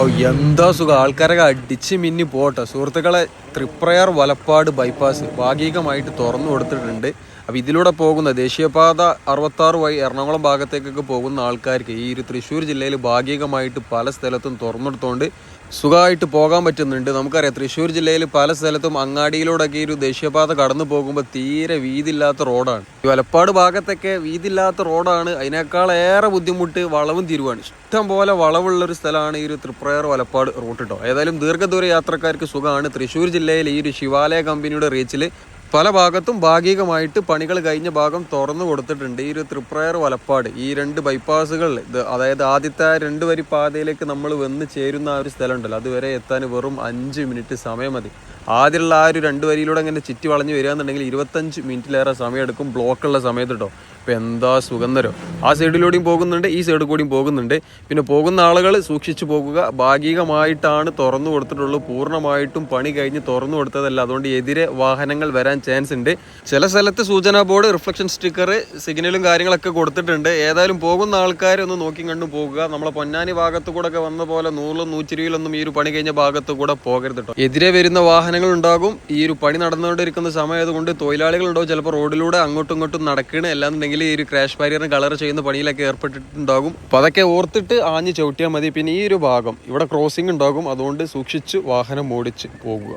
ഓ എന്താ സുഖം, ആൾക്കാരൊക്കെ അടിച്ച് മിന്നി പോട്ടെ സുഹൃത്തുക്കളെ. തൃപ്രയാർ വലപ്പാട് ബൈപ്പാസ് ഭാഗികമായിട്ട് തുറന്നു കൊടുത്തിട്ടുണ്ട്. അപ്പോൾ ഇതിലൂടെ പോകുന്ന ദേശീയപാത 66 വഴി എറണാകുളം ഭാഗത്തേക്കൊക്കെ പോകുന്ന ആൾക്കാർക്ക് ഈ ഒരു തൃശ്ശൂർ ജില്ലയിൽ ഭാഗികമായിട്ട് പല സ്ഥലത്തും തുറന്നെടുത്തുകൊണ്ട് സുഖമായിട്ട് പോകാൻ പറ്റുന്നുണ്ട്. നമുക്കറിയാം തൃശ്ശൂർ ജില്ലയിൽ പല സ്ഥലത്തും അങ്ങാടിയിലൂടെയൊക്കെ ഈ ഒരു ദേശീയപാത കടന്നു പോകുമ്പോൾ തീരെ വീതിയില്ലാത്ത റോഡാണ്. ഈ വലപ്പാട് ഭാഗത്തൊക്കെ വീതിയില്ലാത്ത റോഡാണ്. അതിനേക്കാളേറെ ബുദ്ധിമുട്ട് വളവും തിരുവാണ്. ഇഷ്ടം പോലെ വളവുള്ളൊരു സ്ഥലമാണ് ഈ ഒരു തൃപ്രയാർ വലപ്പാട് റൂട്ട് കേട്ടോ. ഏതായാലും ദീർഘദൂര യാത്രക്കാർക്ക് സുഖമാണ്. തൃശ്ശൂർ ജില്ലയിൽ ഈ ഒരു ശിവാലയ കമ്പനിയുടെ റീച്ചിൽ പല ഭാഗത്തും ഭാഗികമായിട്ട് പണികൾ കഴിഞ്ഞ ഭാഗം തുറന്നു കൊടുത്തിട്ടുണ്ട്. ഈ ഒരു തൃപ്രയാർ വലപ്പാട് ഈ രണ്ട് ബൈപ്പാസുകൾ, അതായത് ആദ്യത്തെ 2 വരി പാതയിലേക്ക് നമ്മൾ വന്ന് ചേരുന്ന ആ ഒരു സ്ഥലം ഉണ്ടല്ലോ, അതുവരെ എത്താൻ വെറും 5 മിനിറ്റ് സമയം മതി. ആദ്യമുള്ള ആ ഒരു 2 വരിയിലൂടെ അങ്ങനെ ചുറ്റി വളഞ്ഞ് വരികയാണെന്നുണ്ടെങ്കിൽ 25 മിനിറ്റിലേറെ സമയം എടുക്കും ബ്ലോക്കുള്ള സമയത്ത് കേട്ടോ. ഇപ്പം എന്താ സുഗന്ധരോ, ആ സൈഡിലൂടെയും പോകുന്നുണ്ട്, ഈ സൈഡിൽ കൂടിയും പോകുന്നുണ്ട്. പിന്നെ പോകുന്ന ആളുകൾ സൂക്ഷിച്ചു പോകുക. ഭാഗികമായിട്ടാണ് തുറന്നു കൊടുത്തിട്ടുള്ളൂ, പൂർണ്ണമായിട്ടും പണി കഴിഞ്ഞ് തുറന്നു കൊടുത്തതല്ല. അതുകൊണ്ട് എതിരെ വാഹനങ്ങൾ വരാൻ ചാൻസ് ഉണ്ട്. ചില സ്ഥലത്ത് സൂചനാ ബോർഡ്, റിഫ്ലക്ഷൻ സ്റ്റിക്കർ, സിഗ്നലും കാര്യങ്ങളൊക്കെ കൊടുത്തിട്ടുണ്ട്. ഏതായാലും പോകുന്ന ആൾക്കാർ ഒന്ന് നോക്കി കണ്ടു പോകുക. നമ്മളെ പൊന്നാനി ഭാഗത്തു കൂടെ ഒക്കെ വന്ന പോലെ 100-ലും 120-ലൊന്നും ഈ ഒരു പണി കഴിഞ്ഞ ഭാഗത്ത് കൂടെ പോകരുത് കേട്ടോ. എതിരെ വരുന്ന വാഹനങ്ങൾ ഉണ്ടാകും. ഈ ഒരു പണി നടന്നുകൊണ്ടിരിക്കുന്ന സമയത്തുകൊണ്ട് തൊഴിലാളികളുണ്ടാവും ചിലപ്പോൾ റോഡിലൂടെ അങ്ങോട്ടും ഇങ്ങോട്ടും നടക്കണ. അല്ലാന്നുണ്ടെങ്കിൽ ഈ ഒരു ക്രാഷ് ബാരിയറിന് കളർ ചെയ്യുന്ന പണിയിലൊക്കെ ഏർപ്പെട്ടിട്ടുണ്ടാകും. അപ്പോൾ അതൊക്കെ ഓർത്തിട്ട് ആഞ്ഞ് ചവിട്ടിയാൽ മതി. പിന്നെ ഈ ഒരു ഭാഗം ഇവിടെ ക്രോസിംഗ് ഉണ്ടാകും, അതുകൊണ്ട് സൂക്ഷിച്ച് വാഹനം ഓടിച്ച് പോകുക.